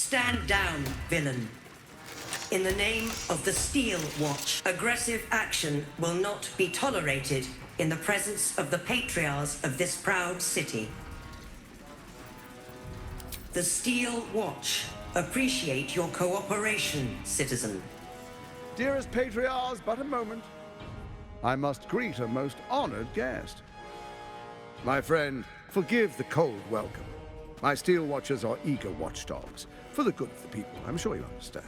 Stand down, villain. In the name of the Steel Watch, aggressive action will not be tolerated in the presence of the patriarchs of this proud city. The Steel Watch appreciate your cooperation, citizen. Dearest patriarchs, but a moment. I must greet a most honored guest. My friend, forgive the cold welcome. My Steel Watchers are eager watchdogs, for the good of the people, I'm sure you understand.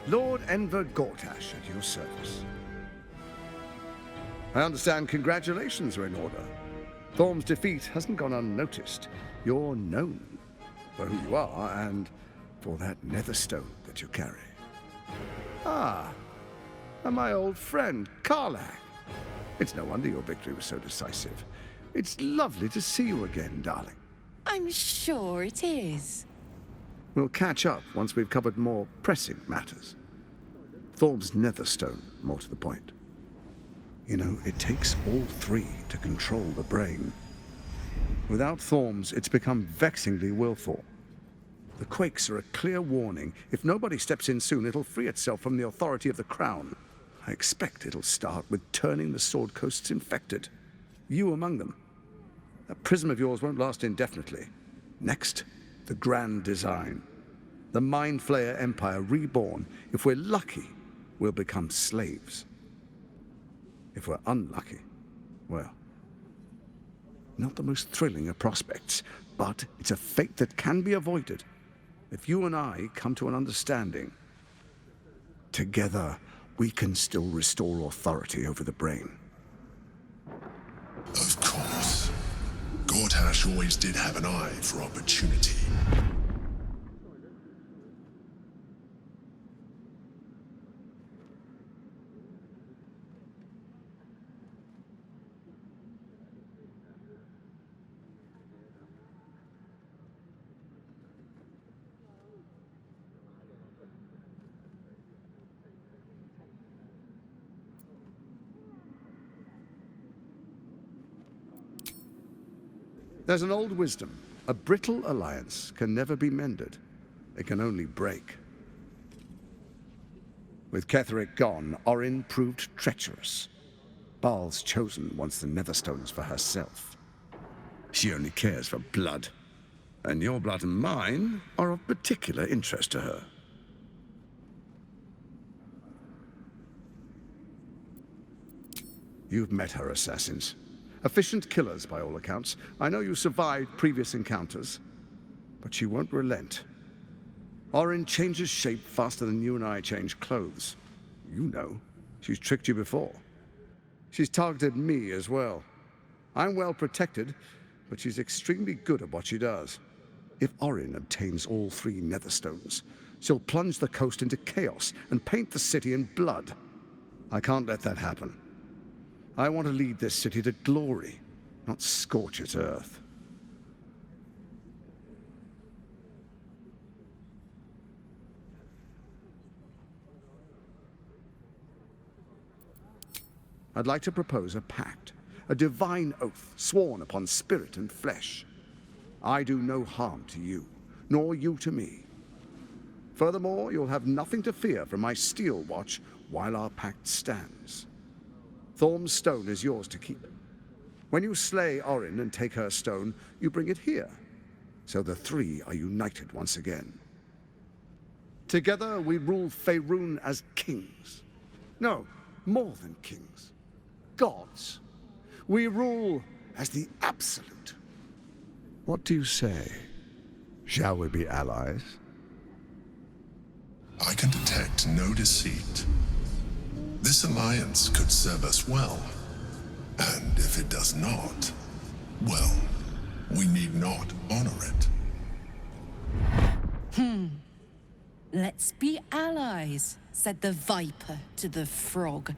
Lord Enver Gortash at your service. I understand congratulations are in order. Thorm's defeat hasn't gone unnoticed. You're known for who you are and for that netherstone that you carry. Ah, and my old friend, Karlach. It's no wonder your victory was so decisive. It's lovely to see you again, darling. I'm sure it is. We'll catch up once we've covered more pressing matters. Thorm's netherstone, more to the point. You know, it takes all three to control the brain. Without Thorm's, it's become vexingly willful. The quakes are a clear warning. If nobody steps in soon, it'll free itself from the authority of the crown. I expect it'll start with turning the Sword Coasts infected. You among them. That prism of yours won't last indefinitely. Next, the grand design. The Mind Flayer Empire reborn. If we're lucky, we'll become slaves. If we're unlucky, well, not the most thrilling of prospects, but it's a fate that can be avoided if you and I come to an understanding. Together, we can still restore authority over the brain. Of course. Gortash always did have an eye for opportunity. There's an old wisdom. A brittle alliance can never be mended. It can only break. With Ketheric gone, Orin proved treacherous. Baal's chosen wants the Netherstones for herself. She only cares for blood. And your blood and mine are of particular interest to her. You've met her assassins. Efficient killers, by all accounts. I know you survived previous encounters, but she won't relent. Orin changes shape faster than you and I change clothes. You know, she's tricked you before. She's targeted me as well. I'm well protected, but she's extremely good at what she does. If Orin obtains all three Netherstones, she'll plunge the coast into chaos and paint the city in blood. I can't let that happen. I want to lead this city to glory, not scorch its earth. I'd like to propose a pact, a divine oath sworn upon spirit and flesh. I do no harm to you, nor you to me. Furthermore, you'll have nothing to fear from my Steel Watch while our pact stands. Thorm's stone is yours to keep. When you slay Orin and take her stone, you bring it here, so the three are united once again. Together we rule Faerun as kings. No, more than kings. Gods. We rule as the absolute. What do you say? Shall we be allies? I can detect no deceit. This alliance could serve us well. And if it does not, well, we need not honor it. Let's be allies, said the Viper to the Frog.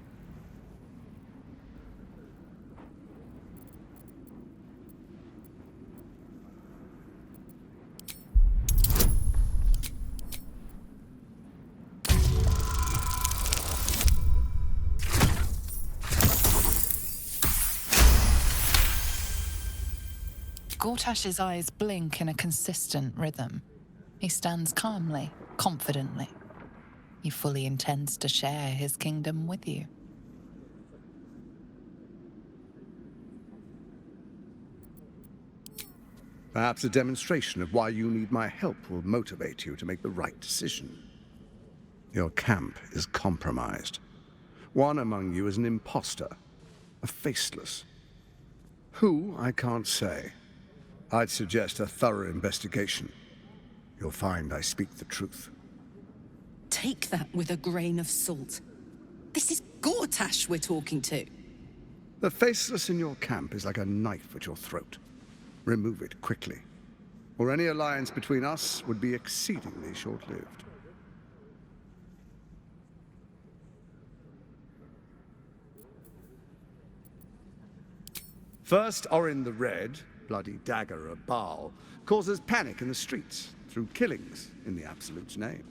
Gortash's eyes blink in a consistent rhythm. He stands calmly, confidently. He fully intends to share his kingdom with you. Perhaps a demonstration of why you need my help will motivate you to make the right decision. Your camp is compromised. One among you is an imposter, a faceless. Who, I can't say. I'd suggest a thorough investigation. You'll find I speak the truth. Take that with a grain of salt. This is Gortash we're talking to. The faceless in your camp is like a knife at your throat. Remove it quickly, or any alliance between us would be exceedingly short-lived. First Orin the Red, bloody dagger of Baal, causes panic in the streets through killings in the Absolute's name.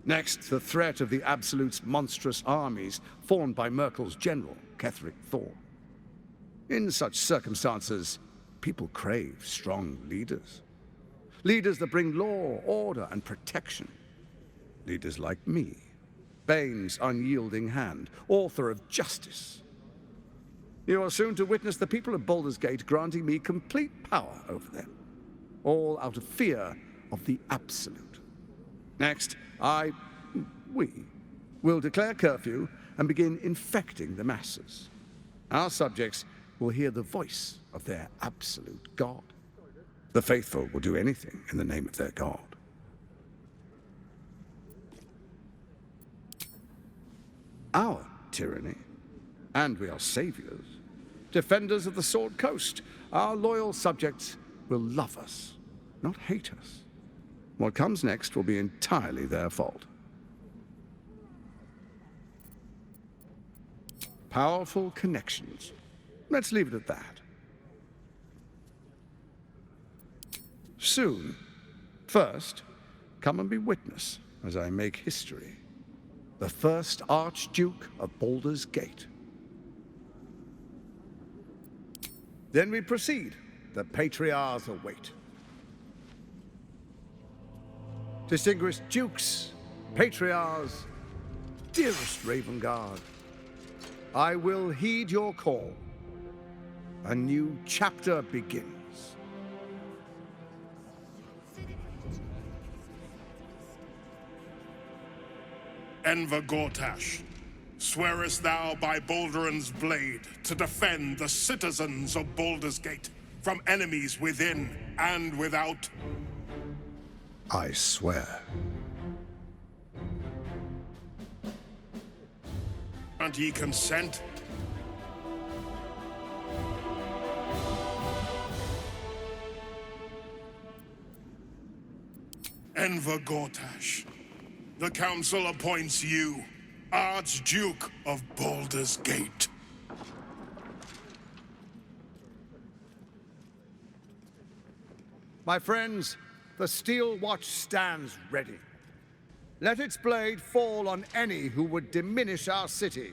Next, the threat of the Absolute's monstrous armies formed by Merkel's general, Ketheric Thorn. In such circumstances, people crave strong leaders. Leaders that bring law, order, and protection. Leaders like me, Bane's unyielding hand, author of justice. You are soon to witness the people of Baldur's Gate granting me complete power over them, all out of fear of the Absolute. Next, we will declare curfew and begin infecting the masses. Our subjects will hear the voice of their absolute God. The faithful will do anything in the name of their God. Our tyranny, and we are saviors, defenders of the Sword Coast. Our loyal subjects will love us, not hate us. What comes next will be entirely their fault. Powerful connections. Let's leave it at that. Soon. First, come and be witness as I make history. The first Archduke of Baldur's Gate. Then we proceed. The Patriarchs await. Distinguished Dukes, Patriarchs, dearest Ravengard, I will heed your call. A new chapter begins. Enver Gortash, swearest thou by Baldur'S blade to defend the citizens of Baldur's Gate from enemies within and without? I swear. Grant ye consent? Enver Gortash, the Council appoints you Archduke of Baldur's Gate. My friends, the Steel Watch stands ready. Let its blade fall on any who would diminish our city.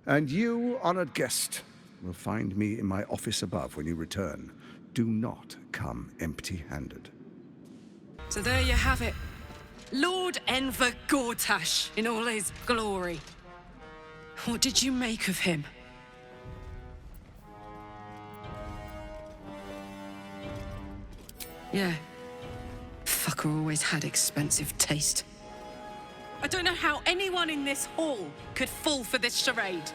And you, honored guest, will find me in my office above when you return. Do not come empty-handed. So there you have it. Lord Enver Gortash in all his glory. What did you make of him? Yeah. Fucker always had expensive taste. I don't know how anyone in this hall could fall for this charade.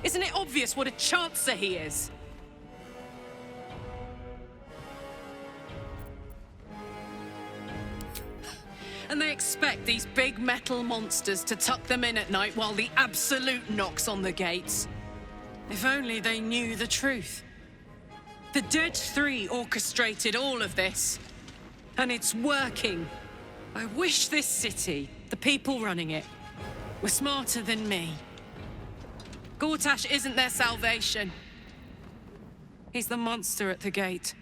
Isn't it obvious what a chancer he is? And they expect these big metal monsters to tuck them in at night while the Absolute knocks on the gates. If only they knew the truth. The Dead Three orchestrated all of this. And it's working. I wish this city, the people running it, were smarter than me. Gortash isn't their salvation. He's the monster at the gate.